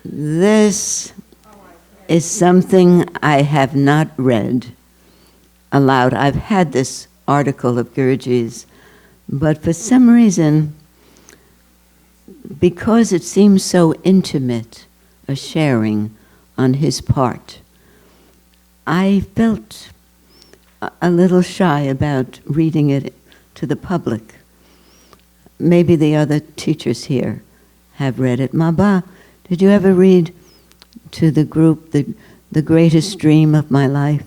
This is something I have not read aloud. I've had this article of Guruji's, but for some reason, because it seems so intimate, a sharing on his part, I felt a little shy about reading it to the public. Maybe the other teachers here have read it. Maba, did you ever read to the group the greatest dream of my life?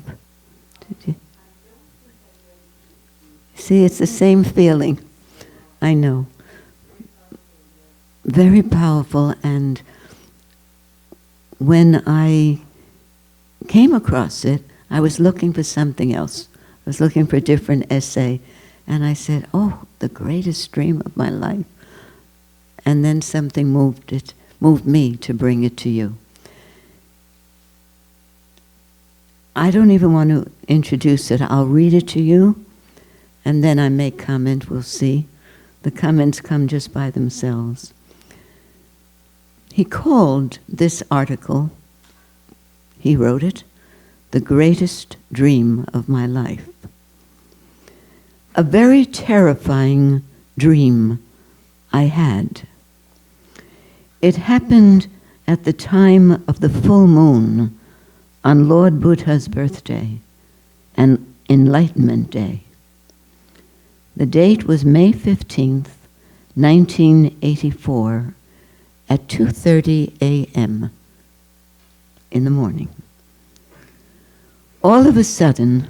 Did you? See, it's the same feeling. I know. Very powerful, and when I came across it, I was looking for something else. I was looking for a different essay, and I said, oh, the greatest dream of my life. And then something moved me to bring it to you. I don't even want to introduce it. I'll read it to you, and then I make comment, we'll see. The comments come just by themselves. He called this article, he wrote it, "The Greatest Dream of My Life." A very terrifying dream I had. It happened at the time of the full moon on Lord Buddha's birthday, an Enlightenment Day. The date was May 15th, 1984, at 2:30 a.m. in the morning. All of a sudden,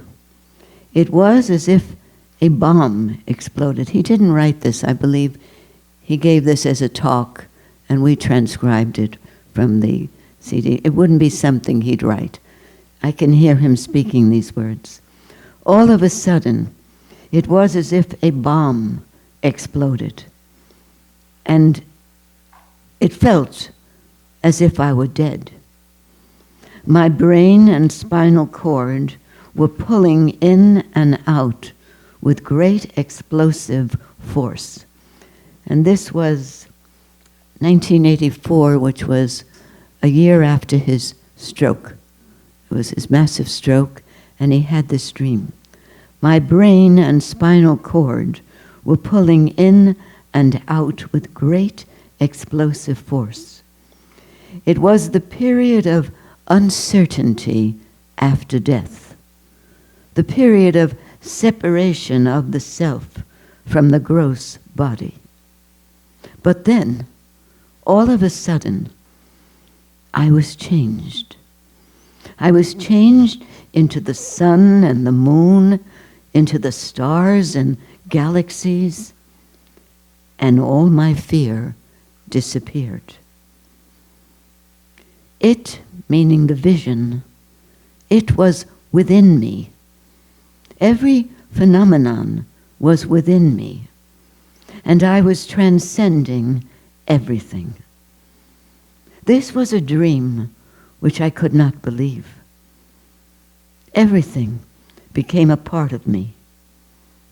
it was as if a bomb exploded. He didn't write this, I believe. He gave this as a talk, and we transcribed it from the CD. It wouldn't be something he'd write. I can hear him speaking these words. All of a sudden, it was as if a bomb exploded, and it felt as if I were dead. My brain and spinal cord were pulling in and out with great explosive force. And this was 1984, which was a year after his stroke. It was his massive stroke, and he had this dream. My brain and spinal cord were pulling in and out with great explosive force. It was the period of uncertainty after death, the period of separation of the self from the gross body. But then, all of a sudden, I was changed. I was changed into the sun and the moon, into the stars and galaxies, and all my fear disappeared. It, meaning the vision, it was within me. Every phenomenon was within me, and I was transcending everything. This was a dream which I could not believe. Everything became a part of me.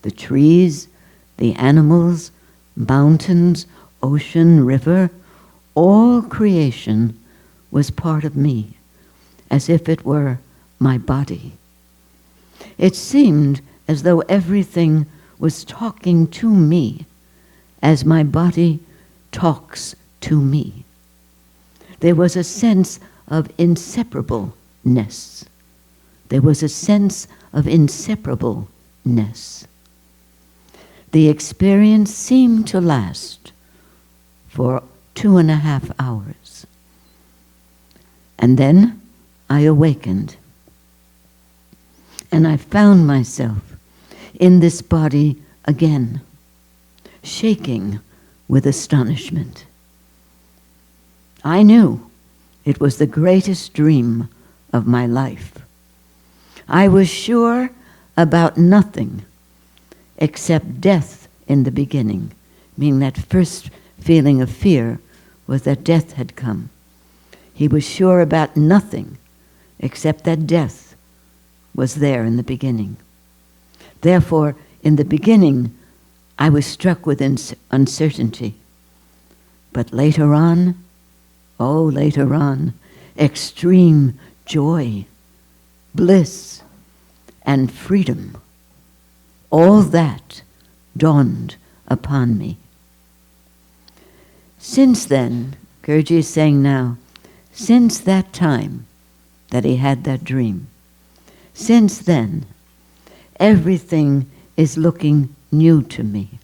The trees, the animals, mountains, ocean, river, all creation was part of me, as if it were my body. It seemed as though everything was talking to me as my body talks to me. There was a sense of inseparableness. There was a sense of inseparableness. The experience seemed to last for 2.5 hours. And then I awakened, and I found myself in this body again, shaking with astonishment. I knew it was the greatest dream of my life. I was sure about nothing except death in the beginning, meaning that first feeling of fear was that death had come. He was sure about nothing except that death was there in the beginning. Therefore, in the beginning, I was struck with uncertainty. But later on, Oh, later on, extreme joy, bliss, and freedom. All that dawned upon me. Since then, Guruji is saying now, since that time that he had that dream, since then, everything is looking new to me.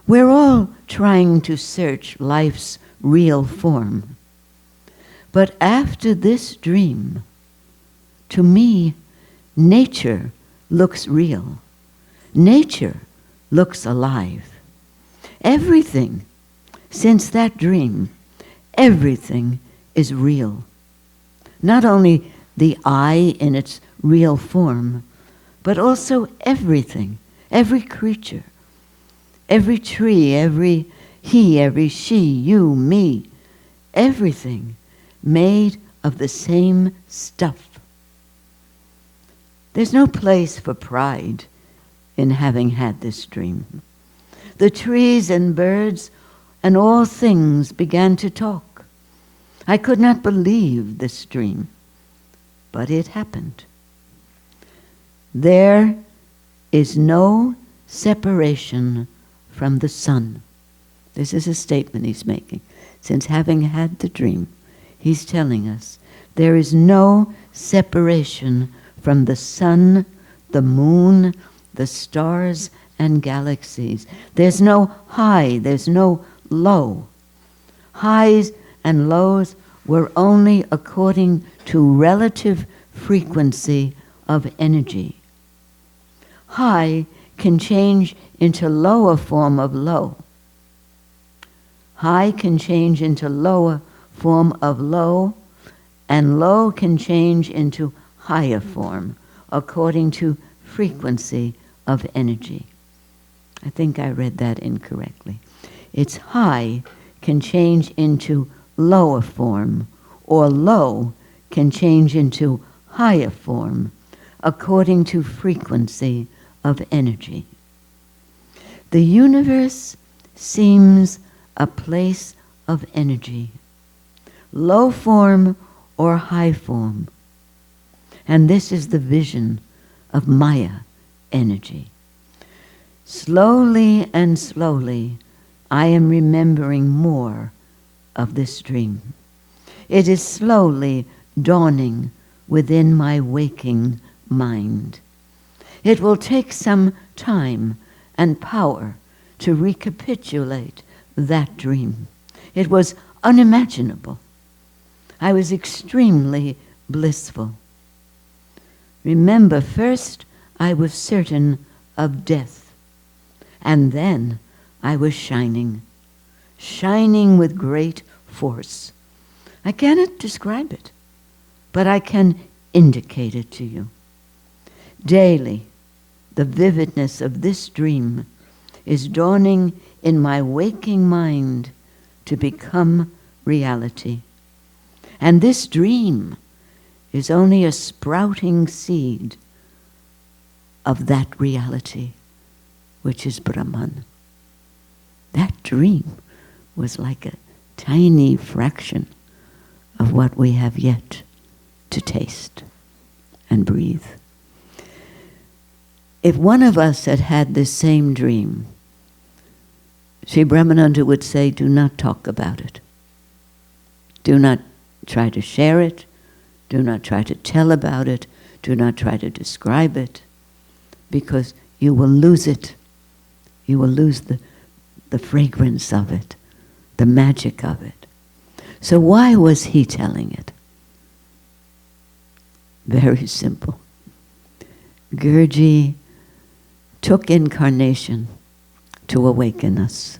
We're all trying to search life's real form. But after this dream, to me, nature looks real. Nature looks alive. Everything, since that dream, everything is real. Not only the I in its real form, but also everything, every creature, every tree, every he, every she, you, me, everything made of the same stuff. There's no place for pride in having had this dream. The trees and birds and all things began to talk. I could not believe this dream, but it happened. There is no separation from the sun. This is a statement he's making. Since having had the dream, he's telling us there is no separation from the sun, the moon, the stars and galaxies. There's no high, there's no low. Highs and lows were only according to relative frequency of energy. High can change into lower form of low. High can change into lower form of low, and low can change into higher form according to frequency of energy. I think I read that incorrectly. It's high can change into lower form, or low can change into higher form according to frequency of energy. The universe seems a place of energy, low form or high form. And this is the vision of Maya energy. Slowly and slowly, I am remembering more of this dream. It is slowly dawning within my waking mind. It will take some time and power to recapitulate that dream. It was unimaginable. I was extremely blissful. Remember, first I was certain of death, and then I was shining with great force. I cannot describe it, but I can indicate it to you. Daily, the vividness of this dream is dawning in my waking mind to become reality. And this dream is only a sprouting seed of that reality, which is Brahman. That dream was like a tiny fraction of what we have yet to taste and breathe. If one of us had had this same dream, Sri Brahmananda would say, do not talk about it. Do not try to share it. Do not try to tell about it. Do not try to describe it, because you will lose it. You will lose the fragrance of it, the magic of it. So why was he telling it? Very simple. Guruji took incarnation to awaken us,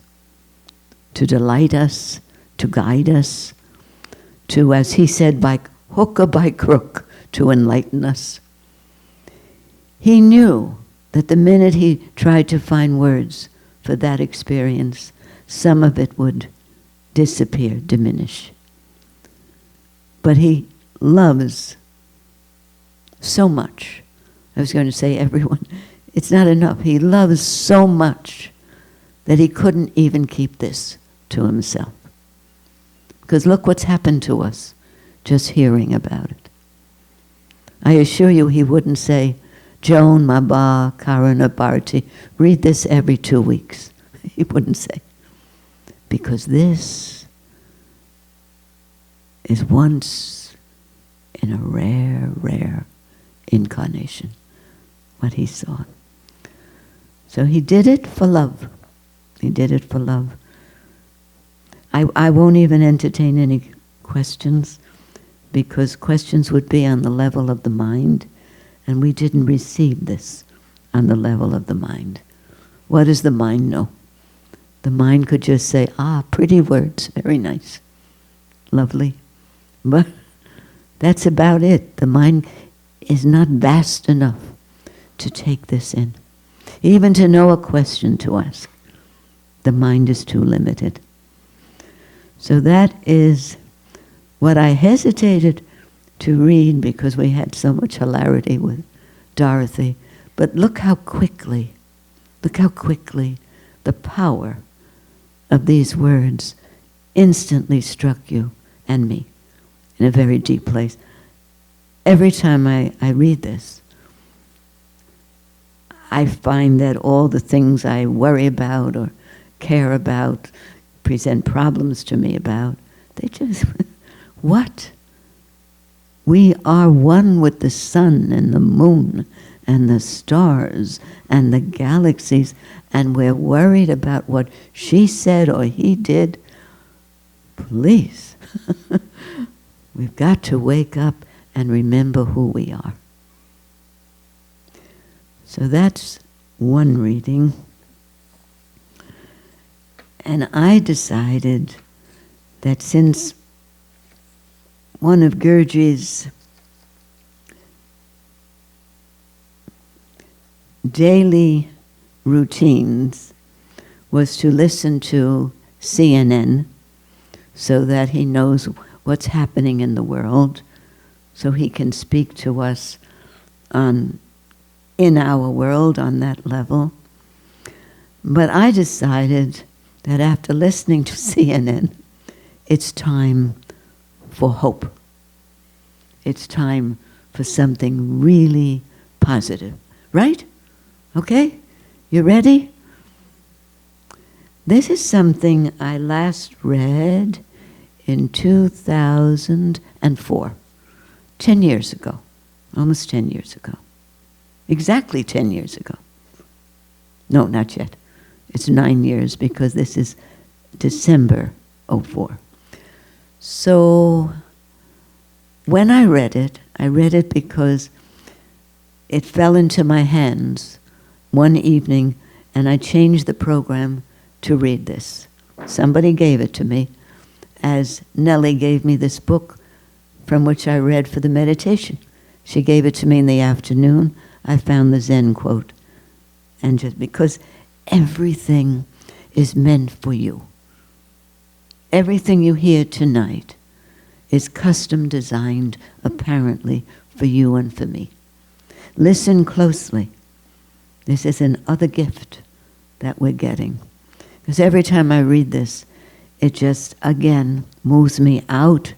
to delight us, to guide us, to, as he said, by hook or by crook, to enlighten us. He knew that the minute he tried to find words for that experience, some of it would disappear, diminish. But he loves so much. I was going to say everyone. It's not enough. He loves so much that he couldn't even keep this to himself. Because look what's happened to us just hearing about it. I assure you he wouldn't say, Joan, Maba, Karana, Bharati, read this every 2 weeks. He wouldn't say. Because this is once in a rare, rare incarnation, what he saw. So he did it for love. He did it for love. I won't even entertain any questions, because questions would be on the level of the mind, and we didn't receive this on the level of the mind. What does the mind know? The mind could just say, pretty words, very nice, lovely. But that's about it. The mind is not vast enough to take this in. Even to know a question to ask, the mind is too limited. So that is what I hesitated to read, because we had so much hilarity with Dorothy. But look how quickly the power of these words instantly struck you and me in a very deep place. Every time I read this, I find that all the things I worry about or care about, present problems to me about, they just, what? We are one with the sun and the moon and the stars and the galaxies, and we're worried about what she said or he did. Please. We've got to wake up and remember who we are. So that's one reading. And I decided that since one of Guruji's daily routines was to listen to CNN so that he knows what's happening in the world, so he can speak to us in our world on that level. But I decided that after listening to CNN, it's time for hope. It's time for something really positive. Right? Okay? You ready? This is something I last read in 2004. 10 years ago. Almost 10 years ago. Exactly 10 years ago. No, not yet. It's 9 years, because this is December 04. So when I read it because it fell into my hands one evening, and I changed the program to read this. Somebody gave it to me, as Nellie gave me this book from which I read for the meditation. She gave it to me in the afternoon. I found the Zen quote. And just because everything is meant for you. Everything you hear tonight is custom designed, apparently, for you and for me. Listen closely. This is another gift that we're getting. Because every time I read this, it just, again, moves me out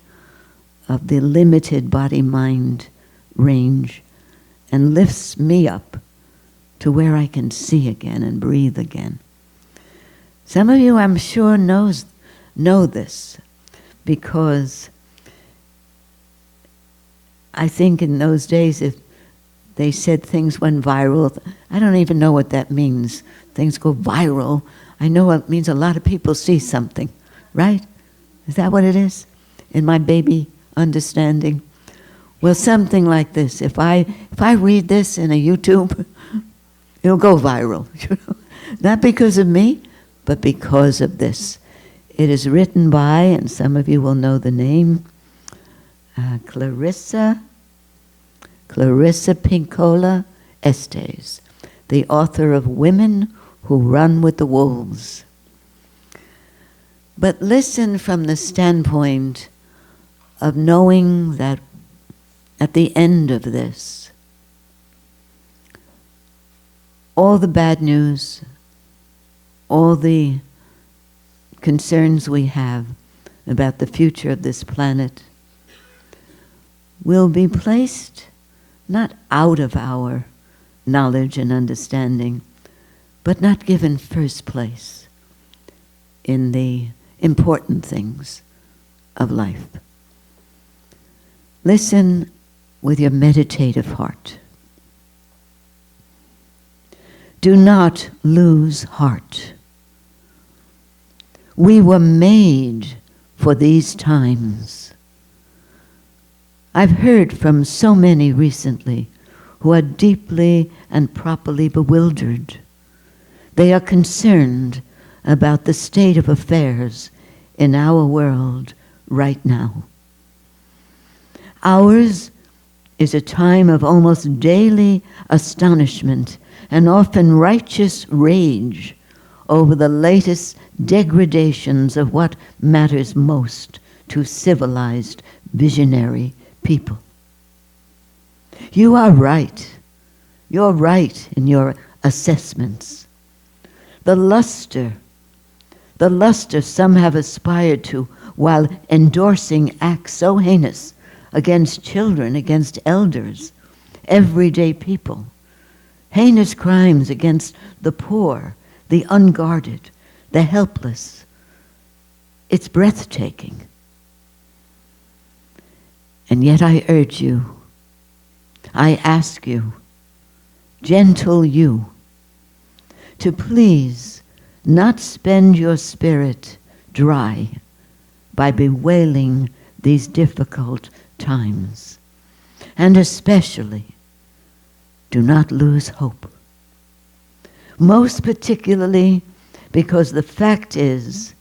of the limited body-mind range and lifts me up to where I can see again and breathe again. Some of you, I'm sure, know this, because I think in those days, if they said things went viral, I don't even know what that means. Things go viral. I know it means a lot of people see something, right? Is that what it is? In my baby understanding? Well, something like this. If I read this in a YouTube, it'll go viral. Not because of me, but because of this. It is written by, and some of you will know the name, Clarissa Pinkola Estes, the author of Women Who Run with the Wolves. But listen from the standpoint of knowing that at the end of this, all the bad news, all the concerns we have about the future of this planet, will be placed not out of our knowledge and understanding, but not given first place in the important things of life. Listen with your meditative heart. Do not lose heart. We were made for these times. I've heard from so many recently who are deeply and properly bewildered. They are concerned about the state of affairs in our world right now. Ours is a time of almost daily astonishment and often righteous rage over the latest degradations of what matters most to civilized, visionary people. You are right. You're right in your assessments. The luster some have aspired to while endorsing acts so heinous against children, against elders, everyday people, heinous crimes against the poor, the unguarded, the helpless. It's breathtaking. And yet I urge you, I ask you, gentle you, to please not spend your spirit dry by bewailing these difficult times. And especially, do not lose hope. Most particularly because the fact is,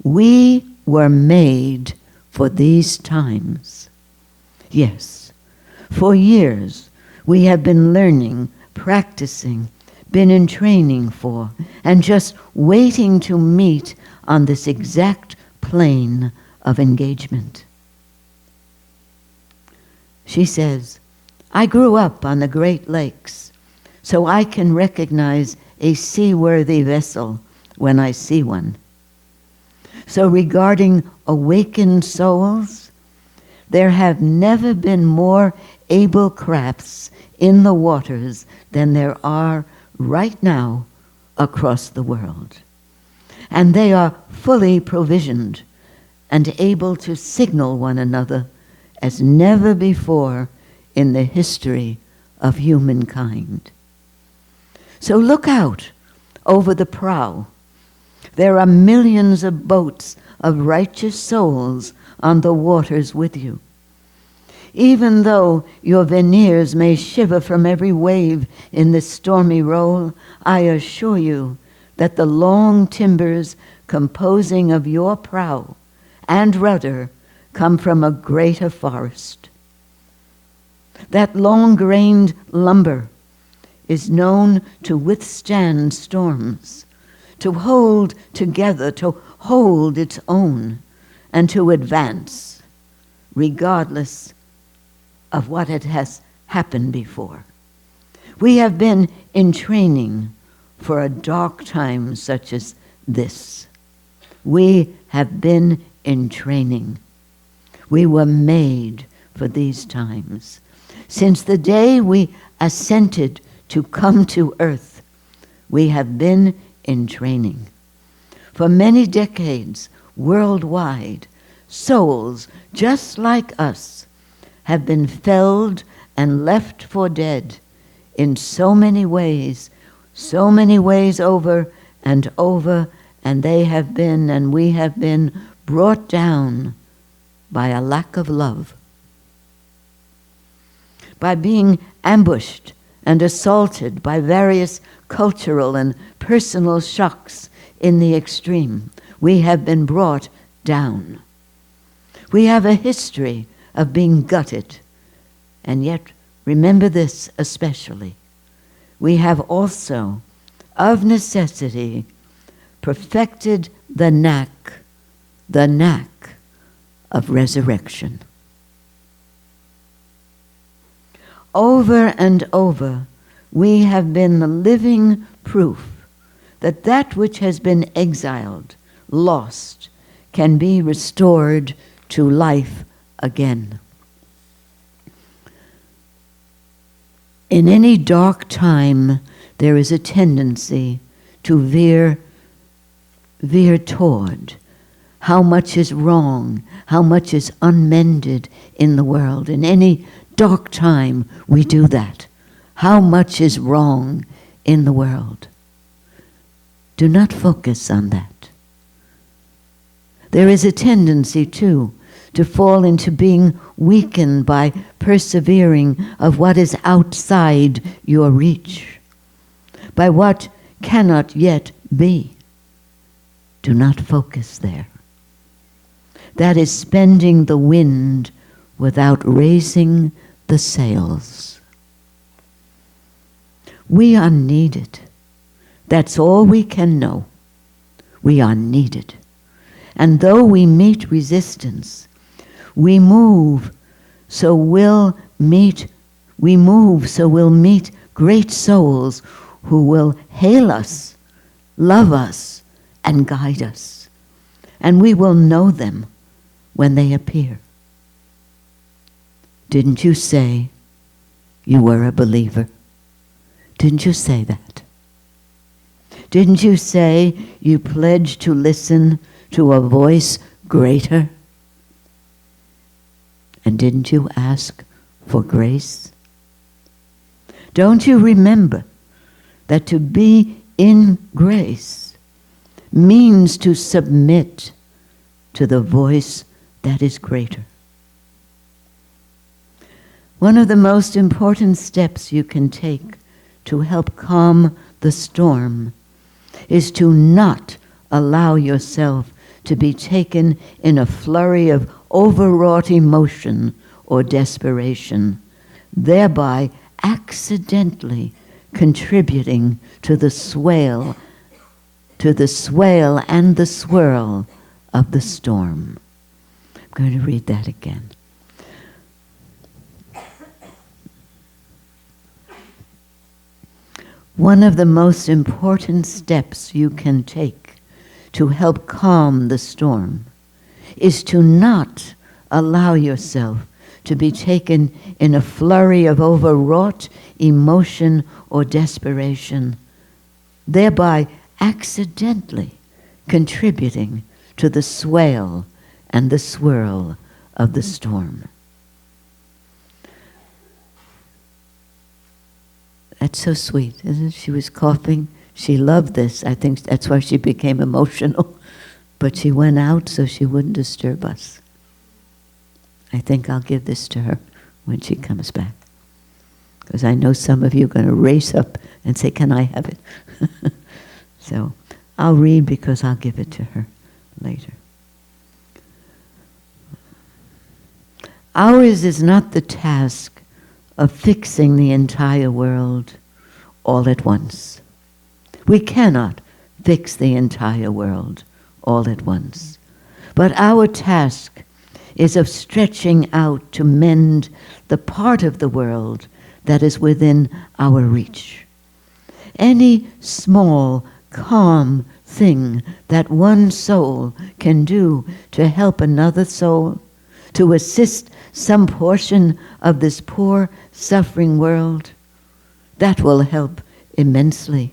we were made for these times. Yes, for years we have been learning, practicing, been in training for, and just waiting to meet on this exact plane of engagement. She says, I grew up on the Great Lakes, so I can recognize a seaworthy vessel when I see one. So regarding awakened souls, there have never been more able crafts in the waters than there are right now across the world. And they are fully provisioned and able to signal one another as never before in the history of humankind. So look out over the prow. There are millions of boats of righteous souls on the waters with you. Even though your veneers may shiver from every wave in the stormy roll, I assure you that the long timbers composing of your prow and rudder come from a greater forest. That long-grained lumber is known to withstand storms, to hold together, to hold its own, and to advance, regardless of what it has happened before. We have been in training for a dark time such as this. We have been in training. We were made for these times. Since the day we assented to come to earth, we have been in training. For many decades, worldwide, souls just like us have been felled and left for dead in so many ways over, and they have been, and we have been brought down by a lack of love, by being ambushed and assaulted by various cultural and personal shocks in the extreme. We have been brought down. We have a history of being gutted, and yet remember this especially. We have also, of necessity, perfected the knack of resurrection. Over and over, we have been the living proof that that which has been exiled, lost, can be restored to life again. In any dark time, there is a tendency to veer toward how much is wrong, how much is unmended in the world. In any dark time, we do that. How much is wrong in the world? Do not focus on that. There is a tendency, too, to fall into being weakened by persevering of what is outside your reach, by what cannot yet be. Do not focus there. That is spending the wind without raising the sails. We are needed. That's all we can know. We are needed. And though we meet resistance, we move so we'll meet great souls who will hail us, love us, and guide us. And we will know them when they appear. Didn't you say you were a believer? Didn't you say that? Didn't you say you pledged to listen to a voice greater? And didn't you ask for grace? Don't you remember that to be in grace means to submit to the voice that is greater? One of the most important steps you can take to help calm the storm is to not allow yourself to be taken in a flurry of overwrought emotion or desperation, thereby accidentally contributing to the swale and the swirl of the storm. I'm going to read that again. One of the most important steps you can take to help calm the storm is to not allow yourself to be taken in a flurry of overwrought emotion or desperation, thereby accidentally contributing to the swale and the swirl of the storm. That's so sweet, isn't it? She was coughing. She loved this. I think that's why she became emotional. But she went out so she wouldn't disturb us. I think I'll give this to her when she comes back. Because I know some of you are going to race up and say, can I have it? So I'll read because I'll give it to her later. Ours is not the task of fixing the entire world all at once. We cannot fix the entire world all at once. But our task is of stretching out to mend the part of the world that is within our reach. Any small, calm thing that one soul can do to help another soul, to assist some portion of this poor, suffering world, that will help immensely.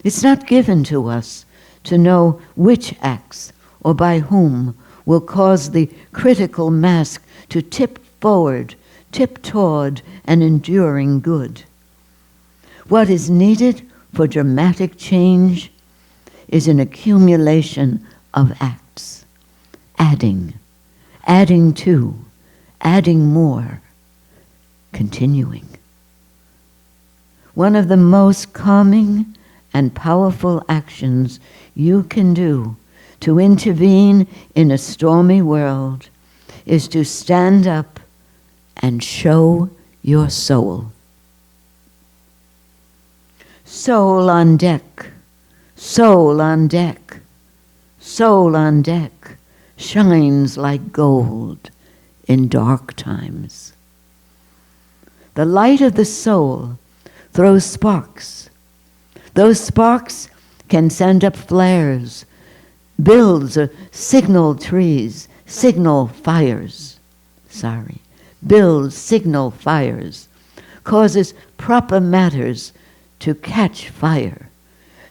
It's not given to us to know which acts or by whom will cause the critical mass to tip forward, tip toward an enduring good. What is needed for dramatic change is an accumulation of acts, adding to, adding more, continuing. One of the most calming and powerful actions you can do to intervene in a stormy world is to stand up and show your soul. Soul on deck, soul on deck, soul on deck, shines like gold in dark times. The light of the soul throws sparks. Those sparks can send up flares builds or signal trees, signal fires, builds signal fires, causes proper matters to catch fire,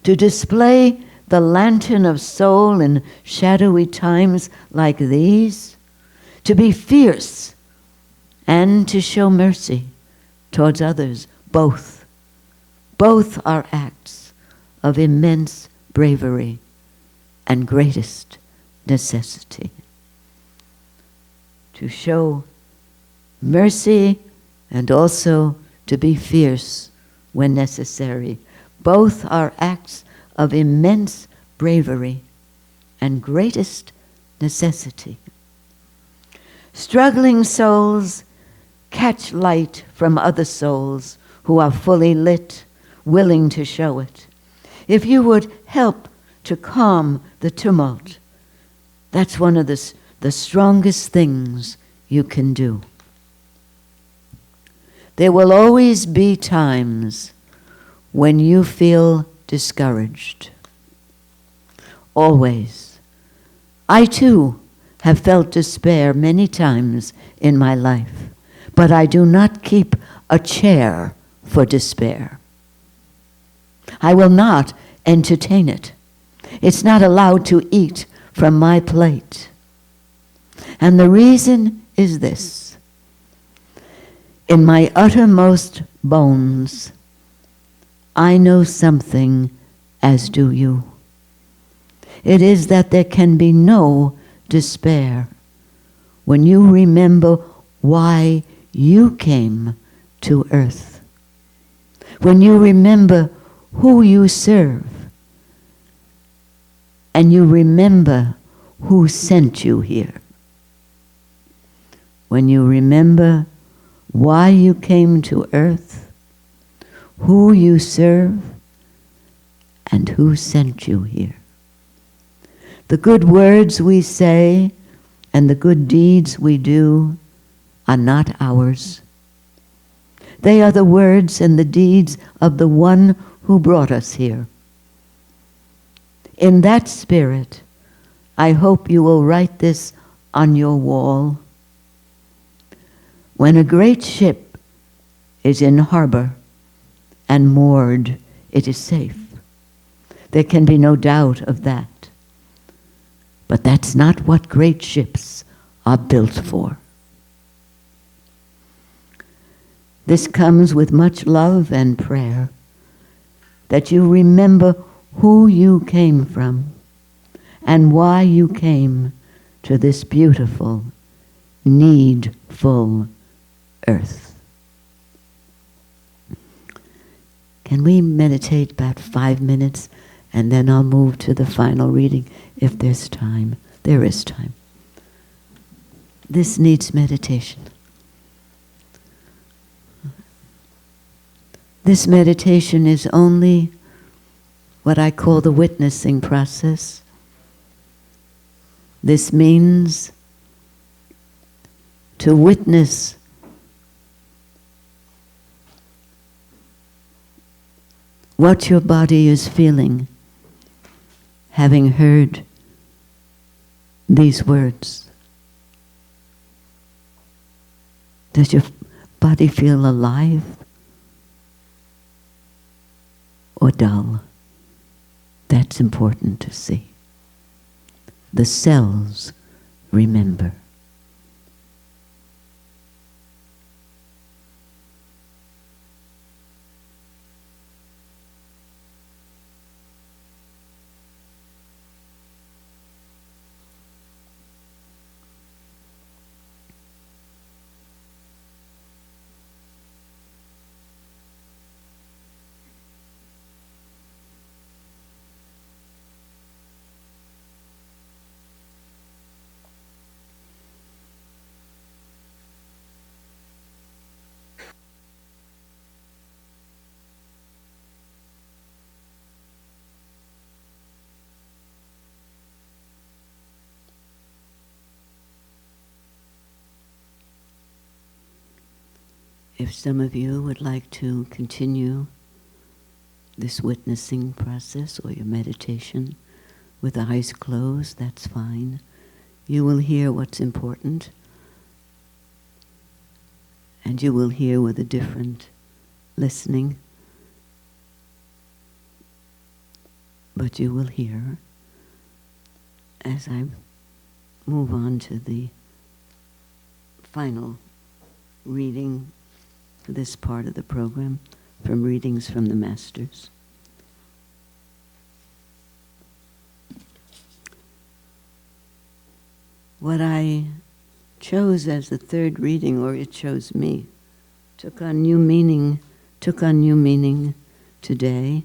to display the lantern of soul in shadowy times like these, to be fierce and to show mercy towards others, both. Both are acts of immense bravery and greatest necessity. To show mercy and also to be fierce when necessary. Both are acts of immense bravery and greatest necessity. Struggling souls catch light from other souls who are fully lit, willing to show it. If you would help to calm the tumult, that's one of the strongest things you can do. There will always be times when you feel discouraged. Always. I too have felt despair many times in my life, but I do not keep a chair for despair. I will not entertain it. It's not allowed to eat from my plate. And the reason is this. In my uttermost bones, I know something, as do you. It is that there can be no despair when you remember why you came to earth, when you remember who you serve, and you remember who sent you here. When you remember why you came to earth, who you serve, and who sent you here. The good words we say and the good deeds we do are not ours. They are the words and the deeds of the one who brought us here. In that spirit, I hope you will write this on your wall. When a great ship is in harbor and moored, it is safe. There can be no doubt of that. But that's not what great ships are built for. This comes with much love and prayer, that you remember who you came from and why you came to this beautiful, needful earth. Can we meditate about 5 minutes, and then I'll move to the final reading if there's time. There is time. This needs meditation. This meditation is only what I call the witnessing process. This means to witness what your body is feeling, having heard these words. Does your body feel alive or dull? That's important to see. The cells remember. If some of you would like to continue this witnessing process or your meditation, with the eyes closed, that's fine. You will hear what's important, and you will hear with a different listening, but you will hear as I move on to the final reading for this part of the program from Readings from the Masters. What I chose as the third reading, or it chose me, took on new meaning today,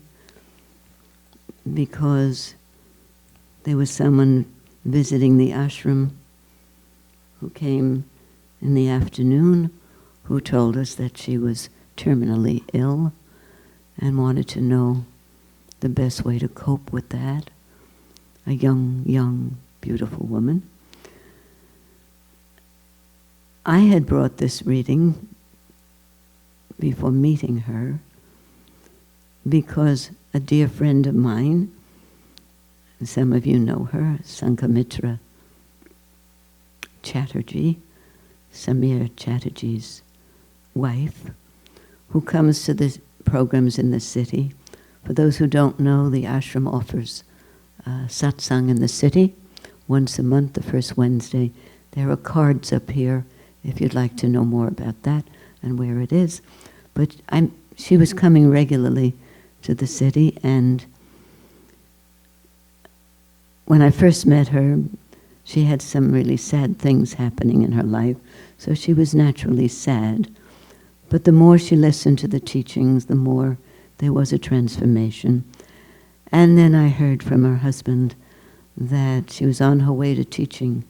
because there was someone visiting the ashram who came in the afternoon who told us that she was terminally ill and wanted to know the best way to cope with that. A young, beautiful woman. I had brought this reading before meeting her because a dear friend of mine, some of you know her, Sankamitra Chatterjee, Samir Chatterjee's wife, who comes to the programs in the city. For those who don't know, the ashram offers satsang in the city once a month, the first Wednesday. There are cards up here if you'd like to know more about that and where it is. But she was coming regularly to the city, and when I first met her, she had some really sad things happening in her life, so she was naturally sad. But the more she listened to the teachings, the more there was a transformation. And then I heard from her husband that she was on her way to teaching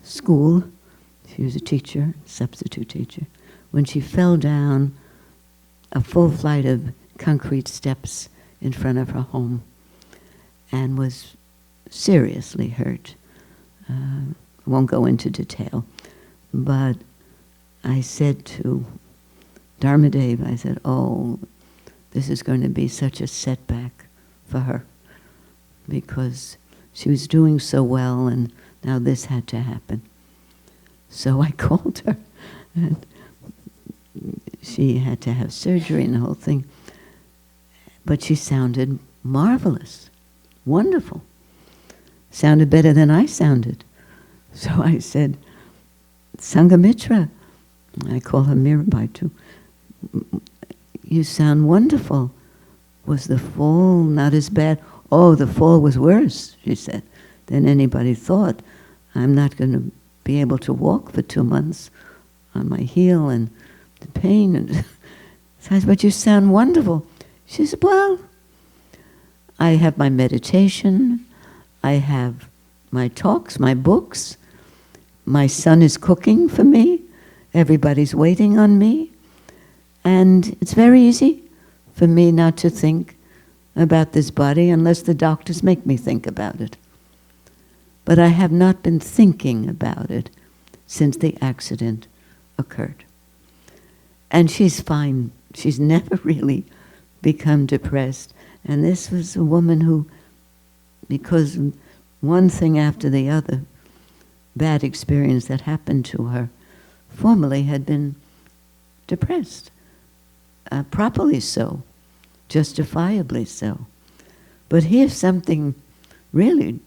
school. She was a teacher, substitute teacher, when she fell down a full flight of concrete steps in front of her home and was seriously hurt. I won't go into detail, but I said to Dharmadev, I said, oh, this is going to be such a setback for her because she was doing so well and now this had to happen. So I called her, and she had to have surgery and the whole thing. But she sounded marvelous, wonderful. Sounded better than I sounded. So I said, Sangamitra, I call her Mirabai too, you sound wonderful. Was the fall not as bad? Oh, the fall was worse, she said, than anybody thought. I'm not going to be able to walk for 2 months on my heel and the pain. And so I said, but you sound wonderful. She said, well, I have my meditation, I have my talks, my books, my son is cooking for me, everybody's waiting on me, and it's very easy for me not to think about this body unless the doctors make me think about it. But I have not been thinking about it since the accident occurred. And she's fine. She's never really become depressed. And this was a woman who, because one thing after the other, bad experience that happened to her, formerly had been depressed. Properly so, justifiably so. But here something really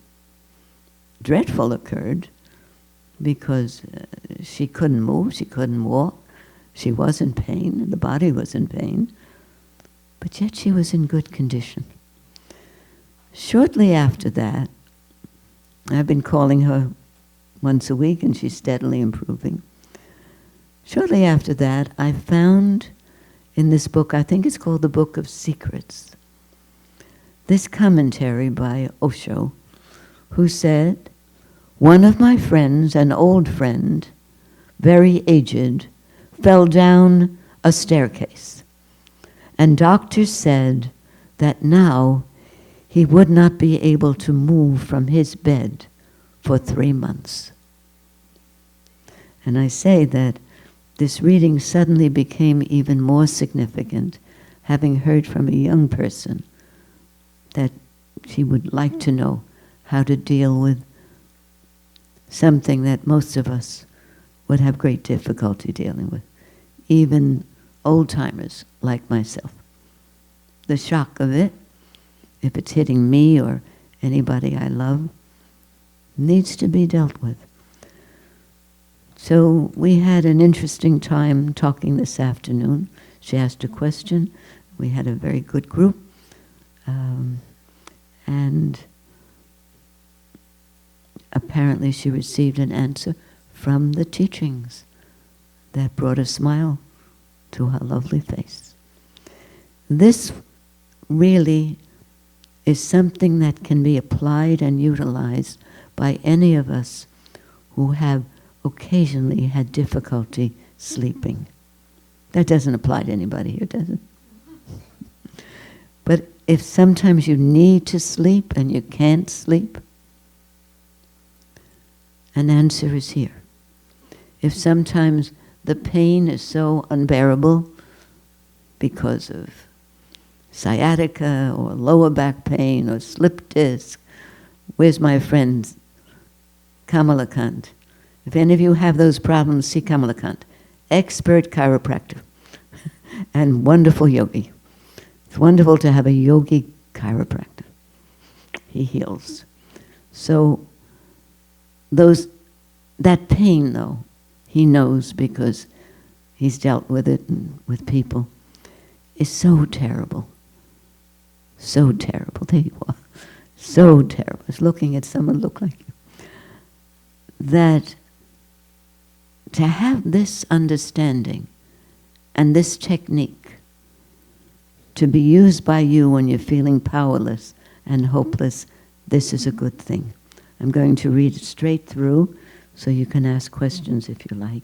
dreadful occurred because she couldn't move, she couldn't walk, she was in pain, the body was in pain, but yet she was in good condition. Shortly after that, I've been calling her once a week and she's steadily improving. Shortly after that, I found in this book, I think it's called the Book of Secrets, this commentary by Osho, who said, one of my friends, an old friend, very aged, fell down a staircase, and doctors said that now he would not be able to move from his bed for 3 months. And I say that this reading suddenly became even more significant, having heard from a young person that she would like to know how to deal with something that most of us would have great difficulty dealing with, even old-timers like myself. The shock of it, if it's hitting me or anybody I love, needs to be dealt with. So we had an interesting time talking this afternoon. She asked a question. We had a very good group. And apparently she received an answer from the teachings that brought a smile to her lovely face. This really is something that can be applied and utilized by any of us who have occasionally had difficulty sleeping. That doesn't apply to anybody here, does it? But if sometimes you need to sleep and you can't sleep, an answer is here. If sometimes the pain is so unbearable because of sciatica or lower back pain or slip disc, where's my friend Kamalakant? If any of you have those problems, see Kamalakant, expert chiropractor and wonderful yogi. It's wonderful to have a yogi chiropractor. He heals. So that pain, though, he knows because he's dealt with it and with people, is so terrible. So terrible. There you are. So terrible. I was looking at someone look like you. That to have this understanding and this technique to be used by you when you're feeling powerless and hopeless, this is a good thing. I'm going to read it straight through so you can ask questions if you like.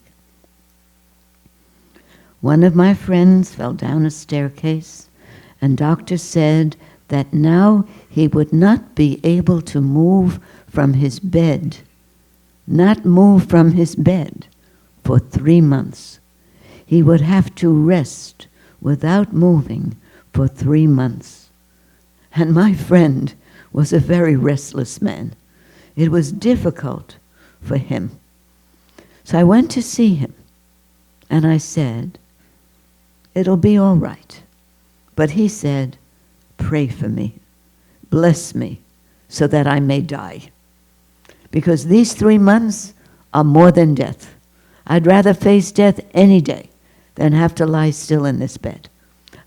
One of my friends fell down a staircase, and doctor said that now he would not be able to move from his bed, not move from his bed for 3 months. He would have to rest without moving for 3 months. And my friend was a very restless man. It was difficult for him. So I went to see him, and I said, "It'll be all right." But he said, "Pray for me, bless me, so that I may die. Because these 3 months are more than death. I'd rather face death any day than have to lie still in this bed.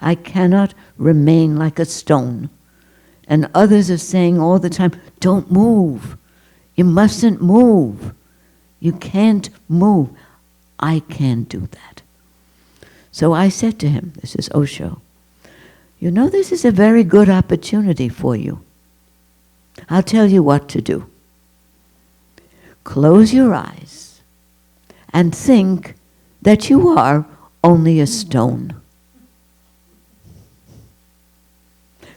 I cannot remain like a stone." And others are saying all the time, "Don't move. You mustn't move. You can't move." I can't do that. So I said to him, this is Osho, "You know, this is a very good opportunity for you. I'll tell you what to do. Close your eyes and think that you are only a stone.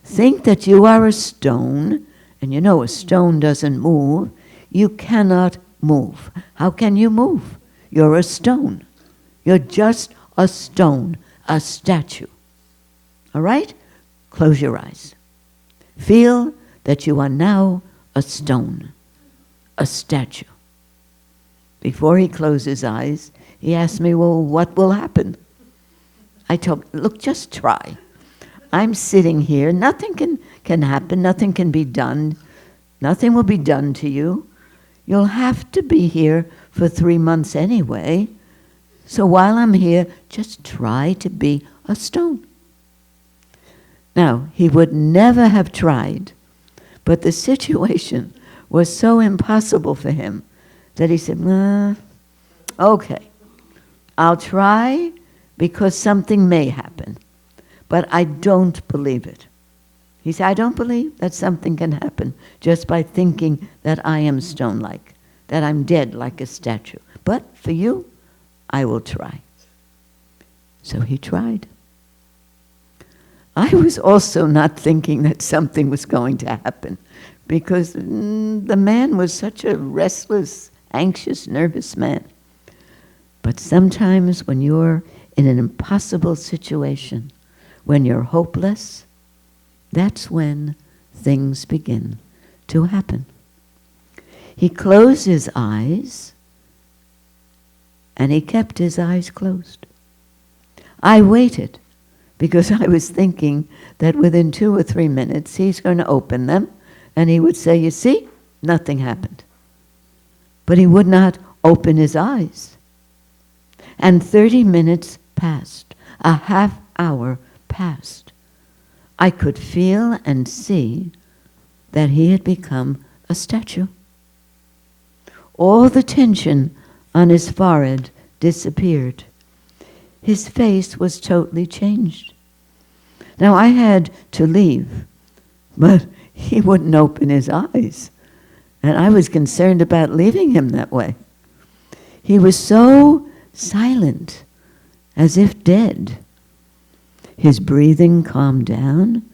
Think that you are a stone, and you know a stone doesn't move. You cannot move. How can you move? You're a stone. You're just a stone, a statue. All right? Close your eyes. Feel that you are now a stone, a statue." Before he closed his eyes, he asked me, "Well, what will happen?" I told him, "Look, just try. I'm sitting here. Nothing can happen. Nothing can be done. Nothing will be done to you. You'll have to be here for 3 months anyway. So while I'm here, just try to be a stone." Now, he would never have tried, but the situation was so impossible for him that he said, "Okay, I'll try because something may happen, but I don't believe it." He said, "I don't believe that something can happen just by thinking that I am stone-like, that I'm dead like a statue. But for you, I will try." So he tried. I was also not thinking that something was going to happen because the man was such a restless, anxious, nervous man. But sometimes when you're in an impossible situation, when you're hopeless, that's when things begin to happen. He closed his eyes, and he kept his eyes closed. I waited, because I was thinking that within 2 or 3 minutes, he's going to open them, and he would say, you see, nothing happened. But he would not open his eyes. And 30 minutes passed. A half hour passed. I could feel and see that he had become a statue. All the tension on his forehead disappeared. His face was totally changed. Now I had to leave, but he wouldn't open his eyes. And I was concerned about leaving him that way. He was so silent, as if dead. His breathing calmed down,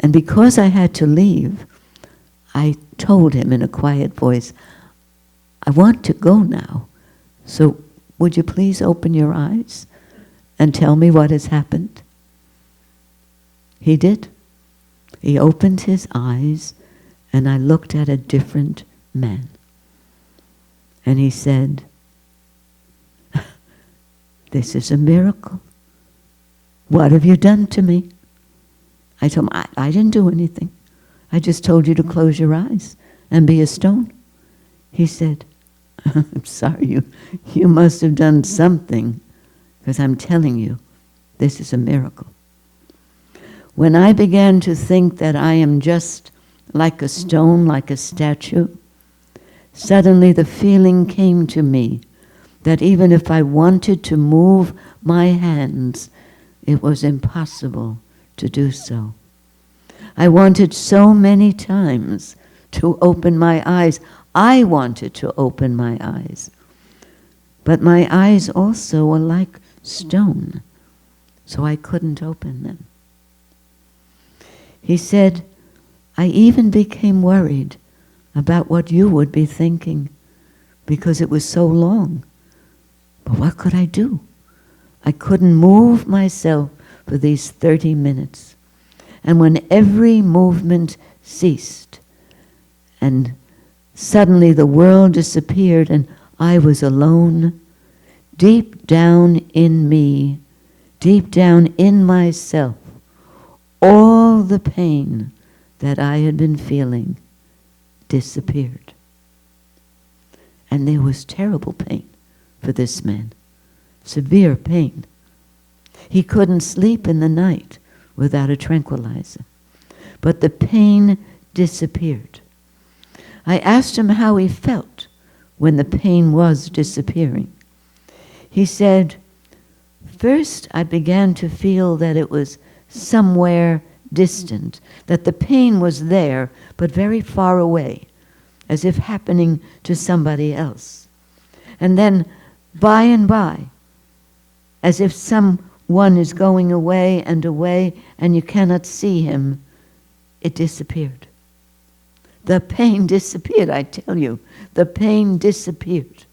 and because I had to leave, I told him in a quiet voice, I want to go now, so would you please open your eyes and tell me what has happened? He did. He opened his eyes, and I looked at a different man. And he said, this is a miracle. What have you done to me? I told him, I didn't do anything. I just told you to close your eyes and be a stone. He said, I'm sorry, you must have done something, because I'm telling you, this is a miracle. When I began to think that I am just like a stone, like a statue, suddenly the feeling came to me that even if I wanted to move my hands, it was impossible to do so. I wanted so many times to open my eyes. I wanted to open my eyes. But my eyes also were like stone, so I couldn't open them. He said, I even became worried about what you would be thinking, because it was so long. But what could I do? I couldn't move myself for these 30 minutes. And when every movement ceased, and suddenly the world disappeared and I was alone, deep down in me, deep down in myself, all the pain that I had been feeling disappeared. And there was terrible pain for this man, severe pain. He couldn't sleep in the night without a tranquilizer. But the pain disappeared. I asked him how he felt when the pain was disappearing. He said, first I began to feel that it was somewhere distant, that the pain was there, but very far away, as if happening to somebody else. And then, by and by, as if someone is going away and you cannot see him, it disappeared. The pain disappeared, I tell you. The pain disappeared.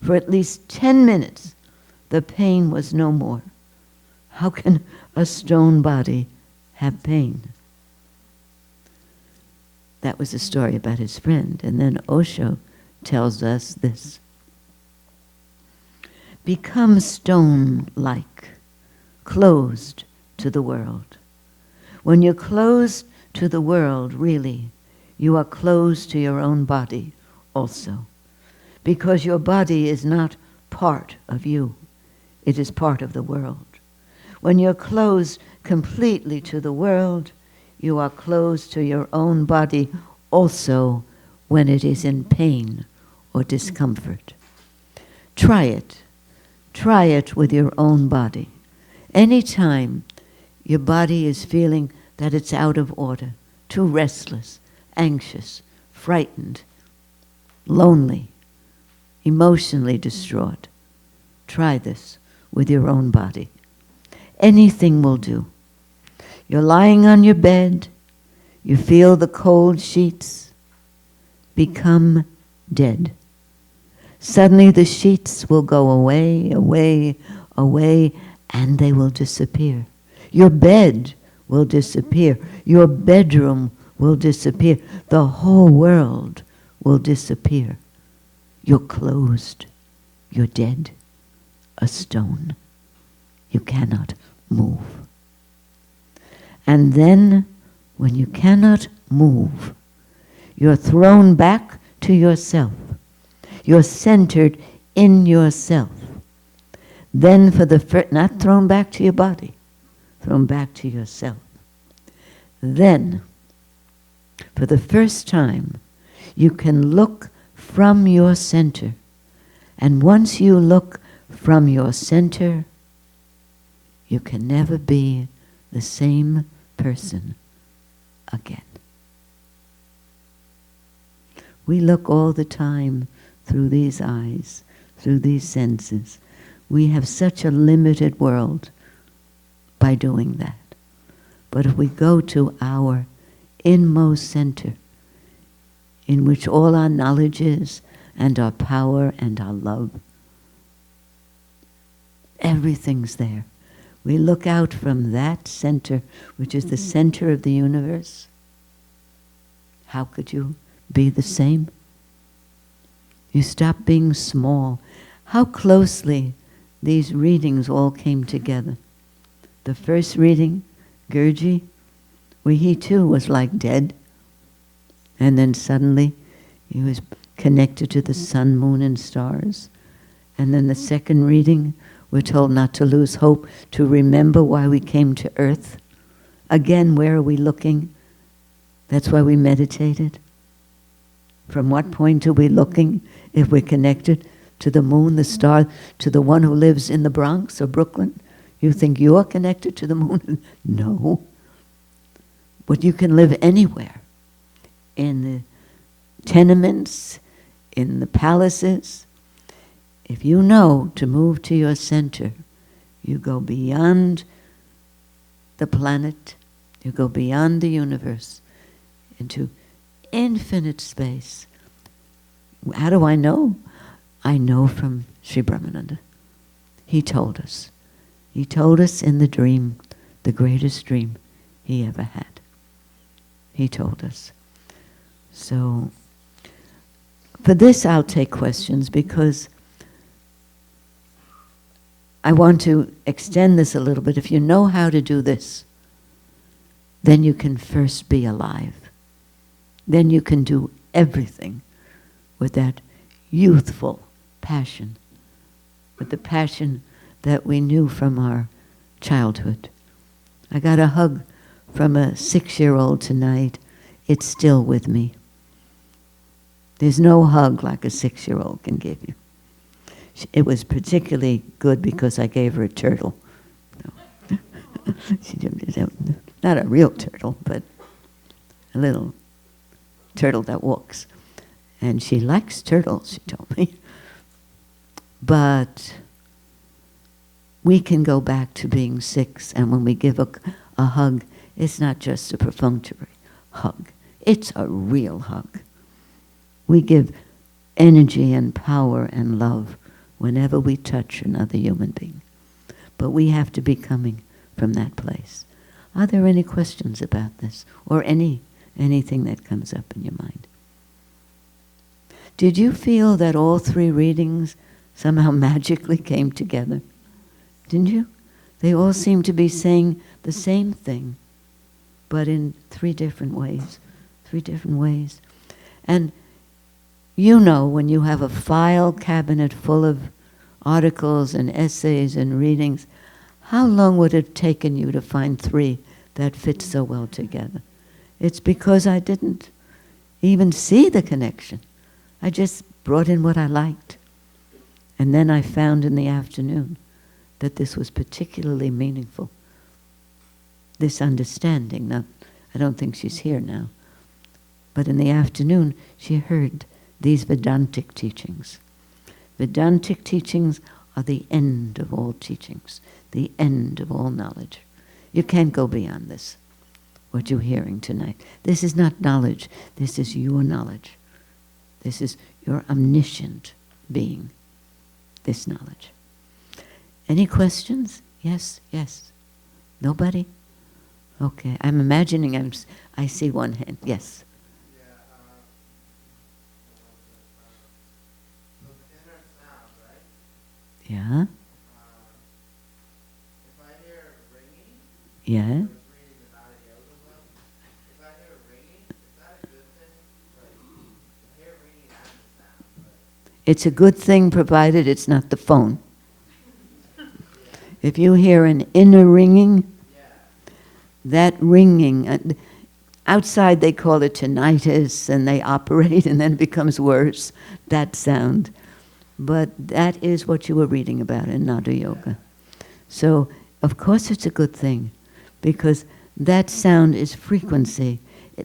For at least 10 minutes, the pain was no more. How can a stone body have pain? That was a story about his friend. And then Osho tells us this. Become stone-like, closed to the world. When you're closed to the world, really, you are closed to your own body also. Because your body is not part of you. It is part of the world. When you're closed completely to the world, you are closed to your own body also when it is in pain or discomfort. Try it. Try it with your own body. Anytime your body is feeling that it's out of order, too restless, anxious, frightened, lonely, emotionally distraught, try this with your own body. Anything will do. You're lying on your bed, you feel the cold sheets, become dead. Suddenly the sheets will go away, away, away, and they will disappear. Your bed will disappear. Your bedroom will disappear. The whole world will disappear. You're closed. You're dead. A stone. You cannot move. And then, when you cannot move, you're thrown back to yourself. You're centered in yourself. Then for the first, not thrown back to your body, thrown back to yourself. Then, for the first time, you can look from your center. And once you look from your center, you can never be the same person again. We look all the time through these eyes, through these senses. We have such a limited world by doing that. But if we go to our inmost center, in which all our knowledge is, and our power and our love, everything's there. We look out from that center, which is the center of the universe. How could you be the same? You stop being small. How closely these readings all came together. The first reading, Guruji, where he too was like dead. And then suddenly he was connected to the sun, moon, and stars. And then the second reading, we're told not to lose hope, to remember why we came to earth. Again, where are we looking? That's why we meditated. From what point are we looking if we're connected to the moon, the star, to the one who lives in the Bronx or Brooklyn? You think you're connected to the moon? No. But you can live anywhere. In the tenements, in the palaces. If you know to move to your center, you go beyond the planet, you go beyond the universe, into infinite space. How do I know? I know from Sri Brahmananda. He told us. He told us in the dream, the greatest dream he ever had. He told us. So, for this I'll take questions because I want to extend this a little bit. If you know how to do this, then you can first be alive. Then you can do everything with that youthful passion, with the passion that we knew from our childhood. I got a hug from a 6-year-old tonight. It's still with me. There's no hug like a 6-year-old can give you. It was particularly good because I gave her a turtle. Not a real turtle, but a little turtle that walks. And she likes turtles, she told me. But we can go back to being 6, and when we give a hug, it's not just a perfunctory hug. It's a real hug. We give energy and power and love whenever we touch another human being. But we have to be coming from that place. Are there any questions about this? Or anything that comes up in your mind? Did you feel that all 3 readings somehow magically came together? Didn't you? They all seem to be saying the same thing, but in 3 different ways. 3 different ways. And you know, when you have a file cabinet full of articles and essays and readings, how long would it have taken you to find 3 that fit so well together? It's because I didn't even see the connection. I just brought in what I liked. And then I found in the afternoon that this was particularly meaningful. This understanding. Now, I don't think she's here now. But in the afternoon, she heard these Vedantic teachings. Vedantic teachings are the end of all teachings, the end of all knowledge. You can't go beyond this, what you're hearing tonight. This is not knowledge. This is your knowledge. This is your omniscient being, this knowledge. Any questions? Yes, yes. Nobody? Okay, I'm imagining I see one hand. Yes. Yeah. If I hear ringing, Yeah. I was reading about a yoga book. If I hear ringing, is that a good thing? Like, I hear ringing and the sound, but It's a good thing provided it's not the phone. If you hear an inner ringing, yeah, that ringing, outside they call it tinnitus and they operate and then it becomes worse, that sound. But that is what you were reading about in Nada Yoga. So, of course it's a good thing because that sound is frequency.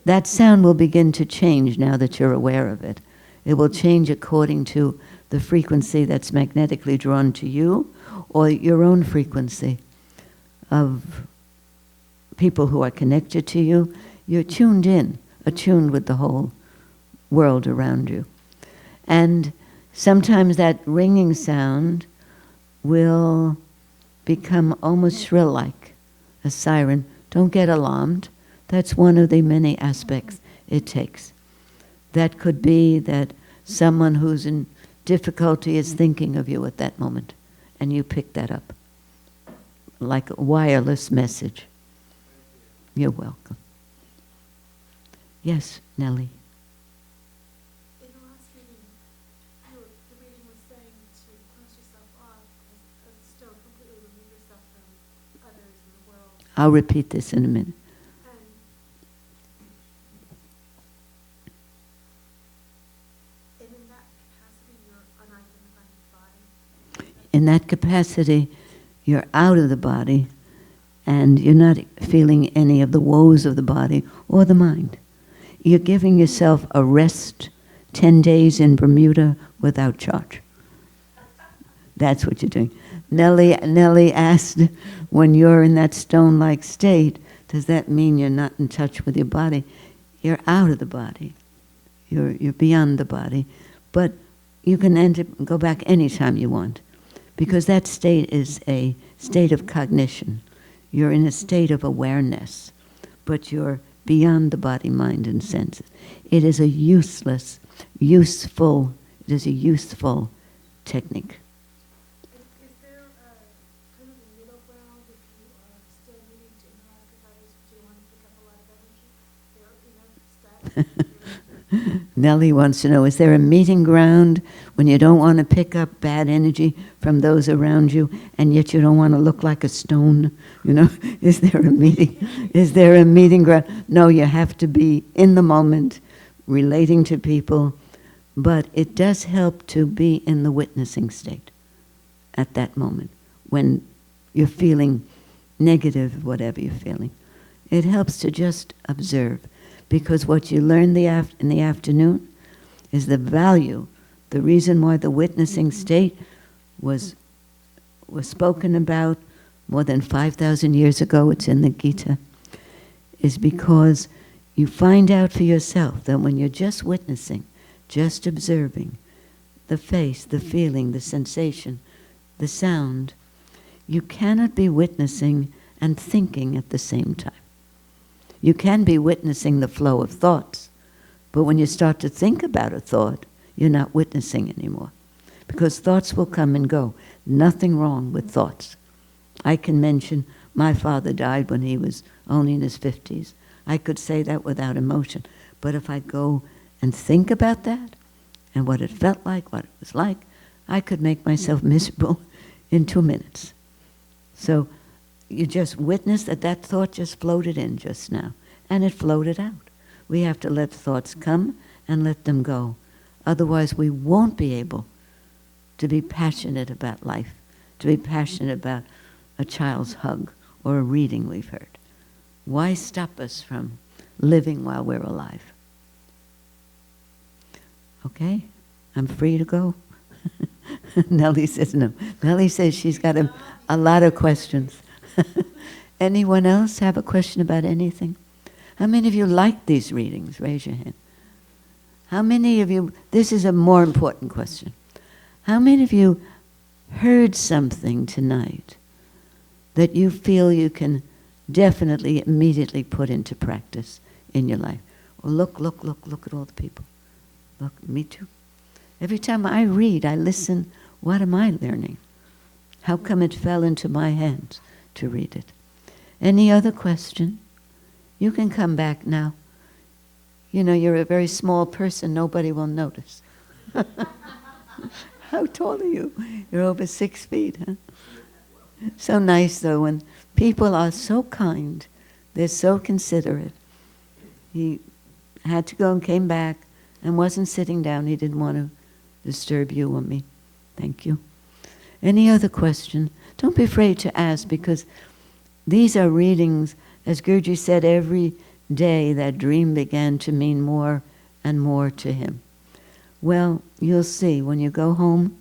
That sound will begin to change now that you're aware of it. It will change according to the frequency that's magnetically drawn to you or your own frequency of people who are connected to you. You're tuned in, attuned with the whole world around you. And sometimes that ringing sound will become almost shrill-like, a siren. Don't get alarmed. That's one of the many aspects it takes. That could be that someone who's in difficulty is thinking of you at that moment, and you pick that up, like a wireless message. You're welcome. Yes, Nellie. In the last reading, the reading was saying to close yourself off, still completely remove yourself from others in the world. I'll repeat this in a minute. And in that capacity, you're unidentifying body. In that capacity, you're out of the body, and you're not feeling any of the woes of the body or the mind. You're giving yourself a rest, 10 days in Bermuda without charge. That's what you're doing. Nellie asked, when you're in that stone-like state, does that mean you're not in touch with your body? You're out of the body. You're beyond the body. But you can go back anytime you want, because that state is a state of cognition. You're in a state of awareness, but you're beyond the body, mind, and senses. It is a useful technique. Is there kind of a middle ground if you are still needing to interact with others, but you want to pick up a lot of energy? There, Nellie wants to know, is there a meeting ground when you don't want to pick up bad energy from those around you, and yet you don't want to look like a stone? You know, is there a meeting? Is there a meeting ground? No, you have to be in the moment, relating to people, but it does help to be in the witnessing state at that moment when you're feeling negative, whatever you're feeling. It helps to just observe. Because what you learn in the afternoon is the value, the reason why the witnessing state was spoken about more than 5,000 years ago, it's in the Gita, is because you find out for yourself that when you're just witnessing, just observing the face, the feeling, the sensation, the sound, you cannot be witnessing and thinking at the same time. You can be witnessing the flow of thoughts, but when you start to think about a thought, you're not witnessing anymore. Because thoughts will come and go. Nothing wrong with thoughts. I can mention my father died when he was only in his 50s. I could say that without emotion. But if I go and think about that, and what it felt like, what it was like, I could make myself miserable in 2 minutes. So you just witness that thought just floated in just now, and it floated out. We have to let thoughts come and let them go. Otherwise, we won't be able to be passionate about life, to be passionate about a child's hug or a reading we've heard. Why stop us from living while we're alive? Okay? I'm free to go? Nellie says no. Nellie says she's got a lot of questions. Anyone else have a question about anything? How many of you like these readings? Raise your hand. How many of you, this is a more important question. How many of you heard something tonight that you feel you can definitely, immediately put into practice in your life? Well, look at all the people. Look, me too. Every time I read, I listen, what am I learning? How come it fell into my hands to read it? Any other question? You can come back now. You know, you're a very small person. Nobody will notice. How tall are you? You're over 6 feet, huh? So nice, though, when people are so kind. They're so considerate. He had to go and came back and wasn't sitting down. He didn't want to disturb you or me. Thank you. Any other question? Don't be afraid to ask, because these are readings. As Guruji said, every day that dream began to mean more and more to him. Well, you'll see when you go home,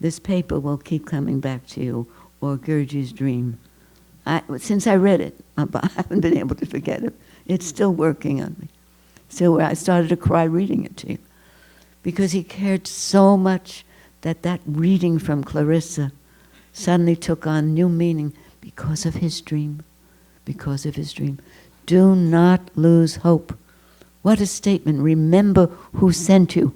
this paper will keep coming back to you, or Guruji's dream. Since I read it, I haven't been able to forget it. It's still working on me. So I started to cry reading it to you, because he cared so much that reading from Clarissa suddenly took on new meaning because of his dream. Because of his dream. Do not lose hope. What a statement. Remember who sent you.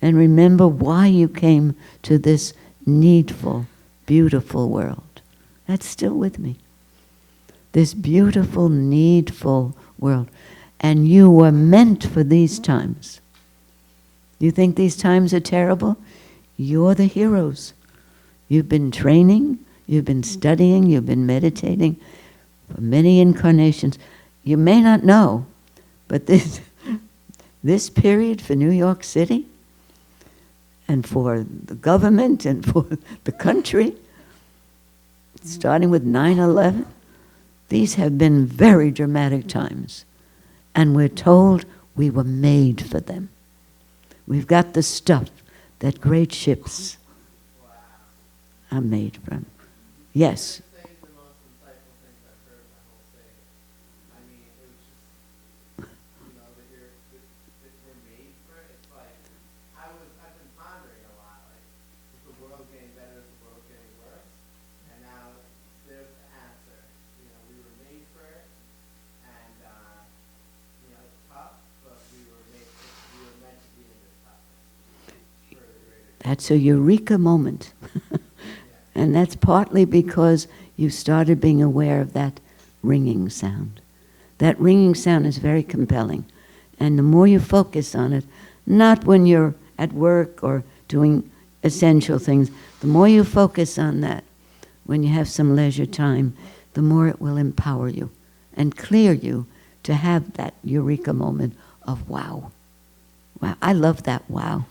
And remember why you came to this needful, beautiful world. That's still with me. This beautiful, needful world. And you were meant for these times. You think these times are terrible? You're the heroes. You've been training, you've been studying, you've been meditating for many incarnations. You may not know, but this period for New York City and for the government and for the country, starting with 9/11, these have been very dramatic times. And we're told we were made for them. We've got the stuff that great ships are made from. Yes. Saying the most insightful things I've heard my whole thing. I mean, it was just, that we're made for it. It's like, I've been pondering a lot, like, is the world getting better, is the world getting worse? And now, there's the answer. We were made for it, and, it's tough, but we were meant to be in this tough for the greater. That's a eureka moment. And that's partly because you started being aware of that ringing sound. That ringing sound is very compelling. And the more you focus on it, not when you're at work or doing essential things, the more you focus on that, when you have some leisure time, the more it will empower you and clear you to have that eureka moment of wow. Wow, I love that wow.